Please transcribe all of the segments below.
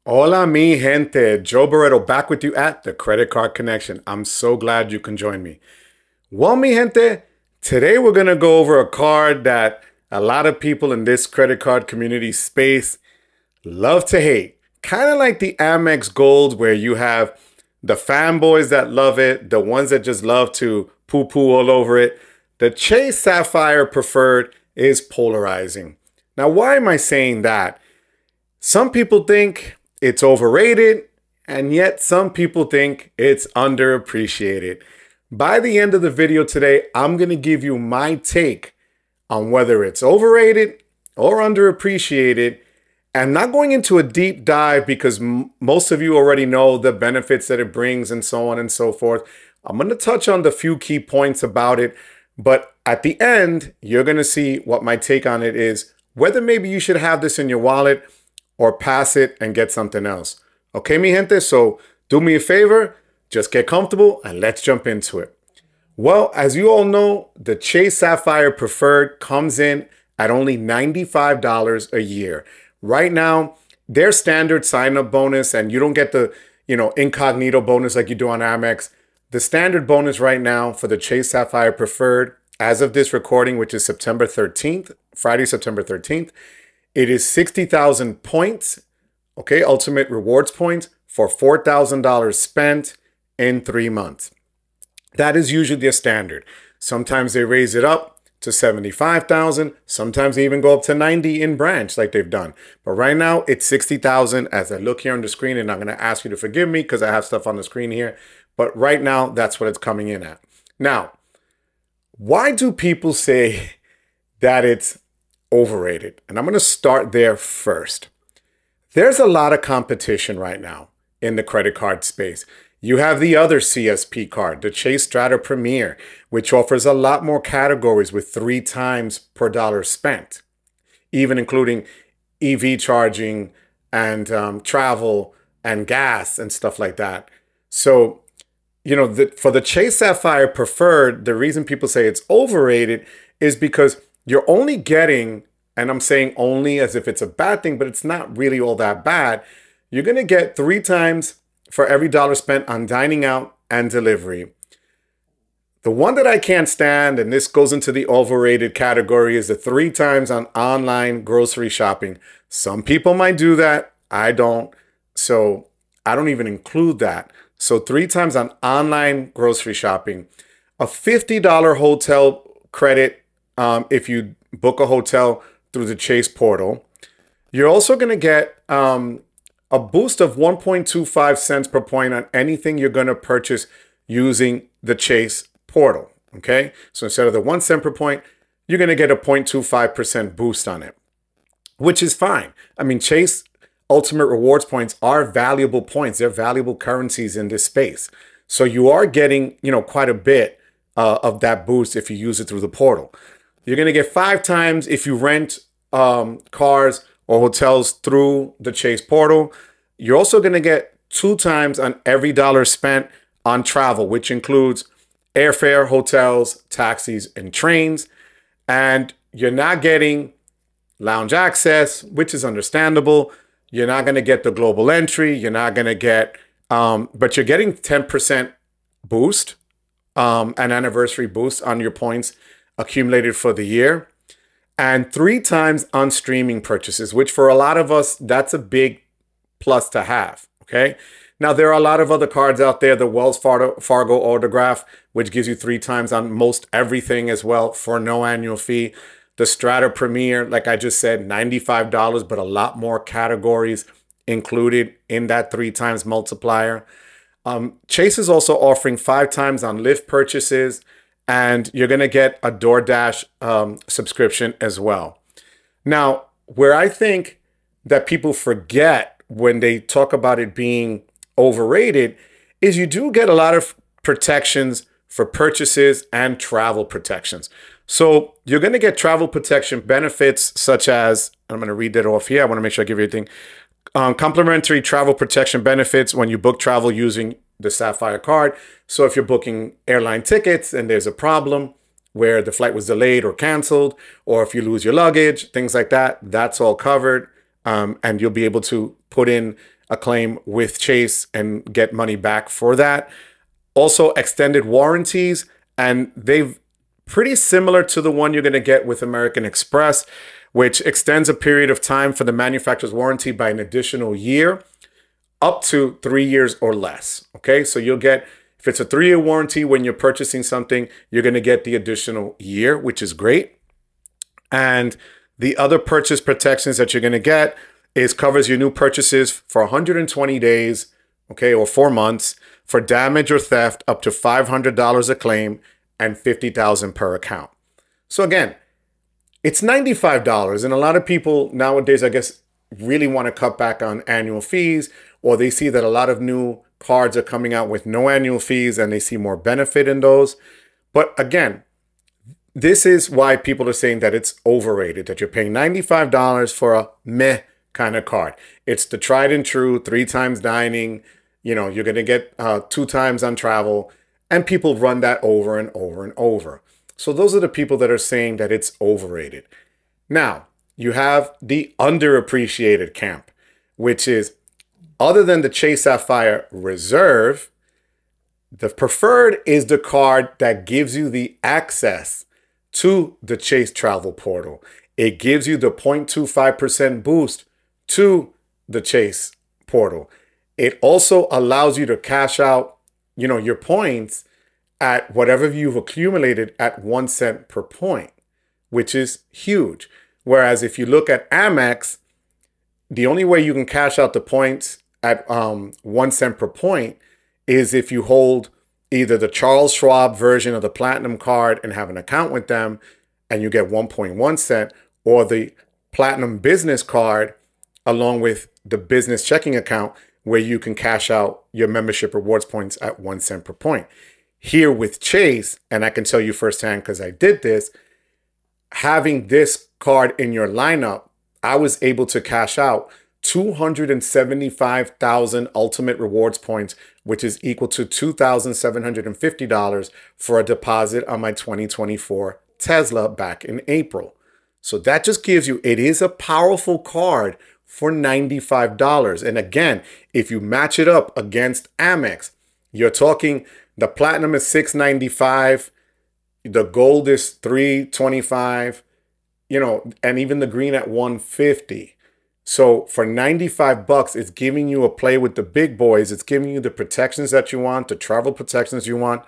Hola, mi gente. Joe Barreto back with you at the Credit Card Connection. I'm so glad you can join me. Well, mi gente, today we're going to go over a card that a lot of people in this credit card community space love to hate. Kind of like the Amex Gold, where you have the fanboys that love it, the ones that just love to poo-poo all over it. The Chase Sapphire Preferred is polarizing. Now, why am I saying that? Some people think it's overrated, and yet some people think it's underappreciated. By the end of the video today, I'm going to give you my take on whether it's overrated or underappreciated. I'm not going into a deep dive because most of you already know the benefits that it brings and so on and so forth. I'm going to touch on the few key points about it, but at the end, you're going to see what my take on it is, whether maybe you should have this in your wallet or pass it and get something else. Okay, mi gente? So do me a favor, just get comfortable and let's jump into it. Well, as you all know, the Chase Sapphire Preferred comes in at only $95 a year. Right now, their standard sign-up bonus, and you don't get the, incognito bonus like you do on Amex. The standard bonus right now for the Chase Sapphire Preferred, as of this recording, which is September 13th, Friday, September 13th, it is 60,000 points, okay, ultimate rewards points for $4,000 spent in 3 months. That is usually their standard. Sometimes they raise it up to 75,000. Sometimes they even go up to 90 in branch like they've done. But right now it's 60,000 as I look here on the screen, and I'm going to ask you to forgive me because I have stuff on the screen here. But right now that's what it's coming in at. Now, why do people say that it's overrated? And I'm going to start there first. There's a lot of competition right now in the credit card space. You have the other CSP card, the Chase Strata Premier, which offers a lot more categories with 3 times per dollar spent, even including EV charging and travel and gas and stuff like that. So, for the Chase Sapphire Preferred, the reason people say it's overrated is because you're only getting, and I'm saying only as if it's a bad thing, but it's not really all that bad. You're going to get 3 times for every dollar spent on dining out and delivery. The one that I can't stand, and this goes into the overrated category, is the 3 times on online grocery shopping. Some people might do that. I don't. So I don't even include that. So 3 times on online grocery shopping, a $50 hotel credit if you book a hotel through the Chase portal. You're also going to get a boost of 1.25 cents per point on anything you're going to purchase using the Chase portal. Okay, so instead of the 1 cent per point, you're going to get a 0.25% boost on it, which is fine. I mean, Chase Ultimate Rewards points are valuable points. They're valuable currencies in this space. So you are getting, quite a bit of that boost if you use it through the portal. You're going to get 5 times if you rent cars or hotels through the Chase portal. You're also going to get 2 times on every dollar spent on travel, which includes airfare, hotels, taxis, and trains. And you're not getting lounge access, which is understandable. You're not going to get the global entry. You're not going to get, but you're getting 10% boost, an anniversary boost on your points accumulated for the year. And 3 times on streaming purchases, which for a lot of us, that's a big plus to have, okay? Now, there are a lot of other cards out there, the Wells Fargo Autograph, which gives you 3 times on most everything as well for no annual fee. The Strata Premier, like I just said, $95, but a lot more categories included in that 3 times multiplier. Chase is also offering 5 times on Lyft purchases, and you're going to get a DoorDash subscription as well. Now, where I think that people forget when they talk about it being overrated is you do get a lot of protections for purchases and travel protections. So you're going to get travel protection benefits such as, I'm going to read that off here. I want to make sure I give you everything. Complimentary travel protection benefits when you book travel using the Sapphire card. So if you're booking airline tickets and there's a problem where the flight was delayed or canceled, or if you lose your luggage, things like that, that's all covered. And you'll be able to put in a claim with Chase and get money back for that. Also extended warranties, and they've pretty similar to the one you're going to get with American Express, which extends a period of time for the manufacturer's warranty by an additional year, up to 3 years or less. Okay, so you'll get, if it's a 3-year warranty when you're purchasing something, you're going to get the additional year, which is great. And the other purchase protections that you're going to get is covers your new purchases for 120 days, okay, or 4 months, for damage or theft up to $500 a claim and $50,000 per account. So again, it's $95, and a lot of people nowadays, I guess, really want to cut back on annual fees, or they see that a lot of new cards are coming out with no annual fees and they see more benefit in those. But again, this is why people are saying that it's overrated, that you're paying $95 for a meh kind of card. It's the tried and true 3 times dining, you know, you're going to get 2 times on travel, and people run that over and over and over. So those are the people that are saying that it's overrated. Now, you have the underappreciated camp, which is, other than the Chase Sapphire Reserve, the Preferred is the card that gives you the access to the Chase Travel Portal. It gives you the 0.25% boost to the Chase Portal. It also allows you to cash out, you know, your points at whatever you've accumulated at 1 cent per point, which is huge. Whereas if you look at Amex, the only way you can cash out the points at 1 cent per point is if you hold either the Charles Schwab version of the Platinum card and have an account with them and you get 1.1 cent, or the Platinum Business card along with the business checking account where you can cash out your membership rewards points at 1 cent per point. Here with Chase, and I can tell you firsthand because I did this, having this card in your lineup, I was able to cash out 275,000 ultimate rewards points, which is equal to $2,750 for a deposit on my 2024 Tesla back in April. So that just gives you, it is a powerful card for $95. And again, if you match it up against Amex, you're talking the Platinum is $695, the Gold is $325, you know, and even the Green at $150. So for $95, it's giving you a play with the big boys. It's giving you the protections that you want, the travel protections you want.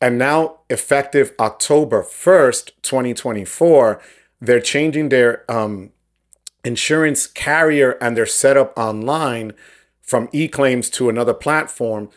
And now, effective October 1st, 2024, they're changing their insurance carrier and their setup online from eClaims to another platform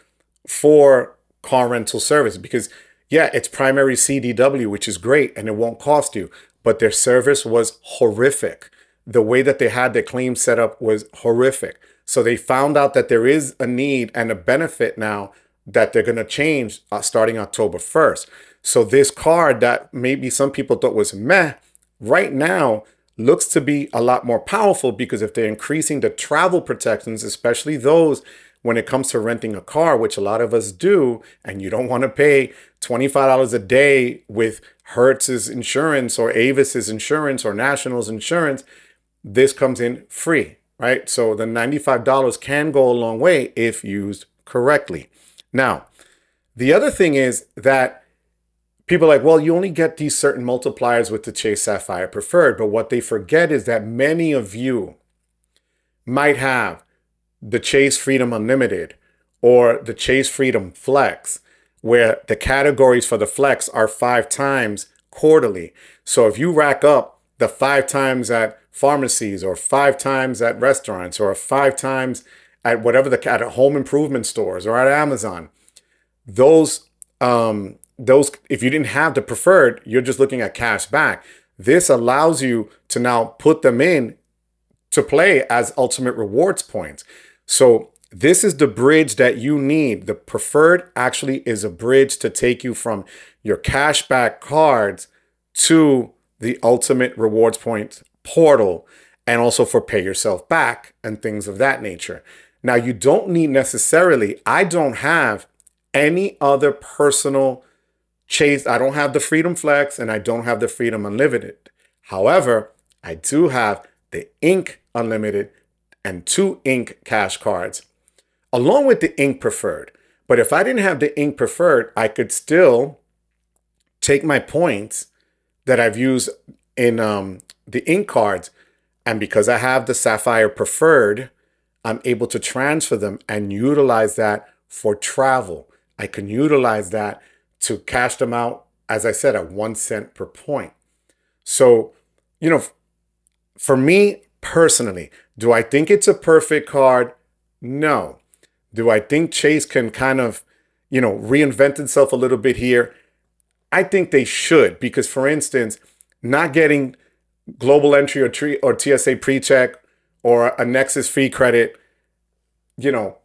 for car rental service. Because, yeah, it's primary CDW, which is great, and it won't cost you. But their service was horrific. The way that they had their claim set up was horrific. So they found out that there is a need and a benefit now that they're going to change starting October 1st. So this card that maybe some people thought was meh, right now looks to be a lot more powerful, because if they're increasing the travel protections, especially those when it comes to renting a car, which a lot of us do, and you don't want to pay $25 a day with Hertz's insurance or Avis's insurance or National's insurance, this comes in free, right? So the $95 can go a long way if used correctly. Now, the other thing is that people are like, well, you only get these certain multipliers with the Chase Sapphire Preferred, but what they forget is that many of you might have the Chase Freedom Unlimited or the Chase Freedom Flex, where the categories for the Flex are 5 times quarterly. So if you rack up the 5 times at pharmacies, or 5 times at restaurants, or 5 times at whatever at home improvement stores or at Amazon, those if you didn't have the Preferred, you're just looking at cash back. This allows you to now put them in to play as ultimate rewards points. So this is the bridge that you need. The Preferred actually is a bridge to take you from your cashback cards to the ultimate rewards points portal, and also for pay yourself back and things of that nature. Now, you don't need necessarily, I don't have any other personal Chase. I don't have the Freedom Flex and I don't have the Freedom Unlimited. However, I do have the Ink Unlimited and 2 Ink Cash cards, along with the Ink Preferred. But if I didn't have the Ink Preferred, I could still take my points that I've used in the Ink cards, and because I have the Sapphire Preferred, I'm able to transfer them and utilize that for travel. I can utilize that to cash them out, as I said, at 1 cent per point. So, you know, for me personally, do I think it's a perfect card? No. Do I think Chase can kind of, you know, reinvent itself a little bit here? I think they should, because, for instance, not getting global entry or TSA pre-check or a Nexus fee credit, you know,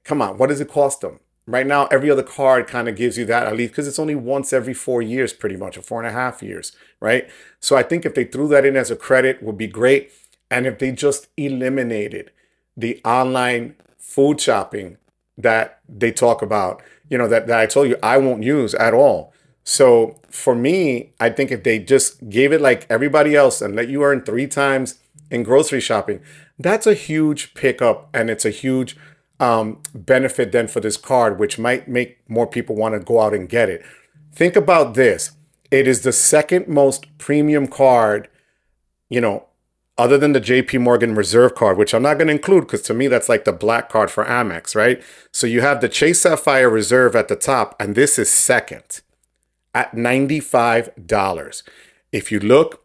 come on, what does it cost them? Right now, every other card kind of gives you that, at least, because it's only once every 4 years, pretty much, or 4.5 years, right? So I think if they threw that in as a credit, would be great. And if they just eliminated the online food shopping that they talk about, you know, that I told you I won't use at all. So for me, I think if they just gave it like everybody else and let you earn 3 times in grocery shopping, that's a huge pickup, and it's a huge benefit then for this card, which might make more people want to go out and get it. Think about this. It is the second most premium card, you know, other than the JP Morgan Reserve card, which I'm not going to include because to me, that's like the black card for Amex, right? So you have the Chase Sapphire Reserve at the top, and this is second at $95. If you look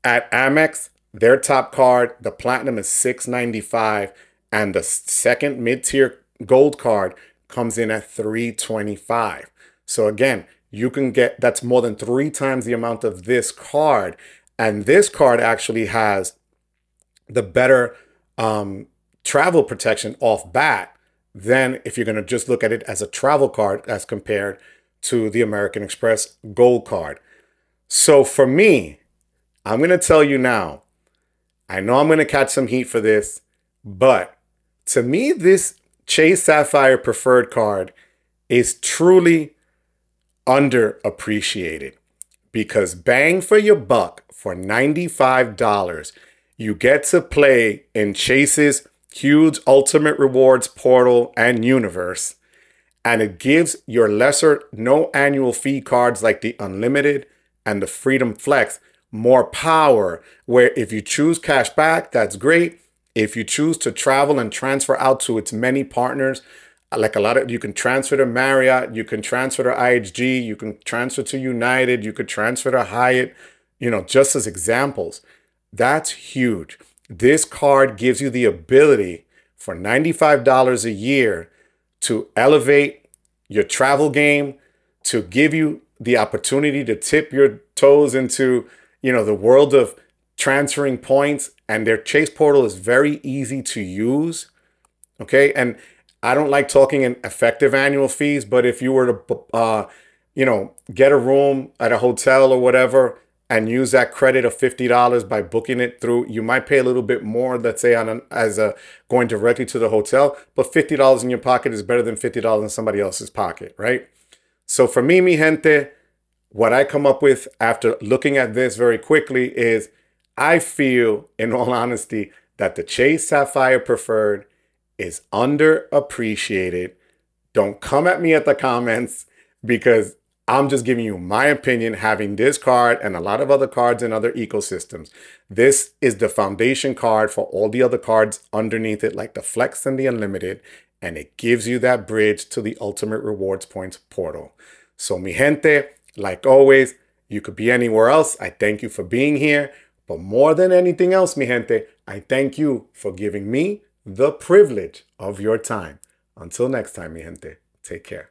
at Amex, their top card, the Platinum, is $695, and the second mid-tier gold card comes in at $325. So again, you can get, that's more than 3 times the amount of this card. And this card actually has the better travel protection off bat than if you're going to just look at it as a travel card as compared to the American Express Gold card. So for me, I'm going to tell you now, I know I'm going to catch some heat for this, but to me, this Chase Sapphire Preferred card is truly underappreciated, because bang for your buck, for $95, you get to play in Chase's huge Ultimate Rewards portal and universe, and it gives your lesser no annual fee cards like the Unlimited and the Freedom Flex more power, where if you choose cash back, that's great. If you choose to travel and transfer out to its many partners, like a lot of, you can transfer to Marriott, you can transfer to IHG, you can transfer to United, you could transfer to Hyatt, you know, just as examples. That's huge. This card gives you the ability for $95 a year to elevate your travel game, to give you the opportunity to tip your toes into, you know, the world of transferring points. And their Chase portal is very easy to use. Okay. And I don't like talking in effective annual fees, but if you were to, you know, get a room at a hotel or whatever and use that credit of $50 by booking it through, you might pay a little bit more, let's say going directly to the hotel, but $50 in your pocket is better than $50 in somebody else's pocket, right? So for me, mi gente, what I come up with after looking at this very quickly is, I feel, in all honesty, that the Chase Sapphire Preferred is underappreciated. Don't come at me at the comments, because I'm just giving you my opinion, having this card and a lot of other cards in other ecosystems. This is the foundation card for all the other cards underneath it, like the Flex and the Unlimited, and it gives you that bridge to the Ultimate Rewards Points portal. So mi gente, like always, you could be anywhere else. I thank you for being here. But more than anything else, mi gente, I thank you for giving me the privilege of your time. Until next time, mi gente, take care.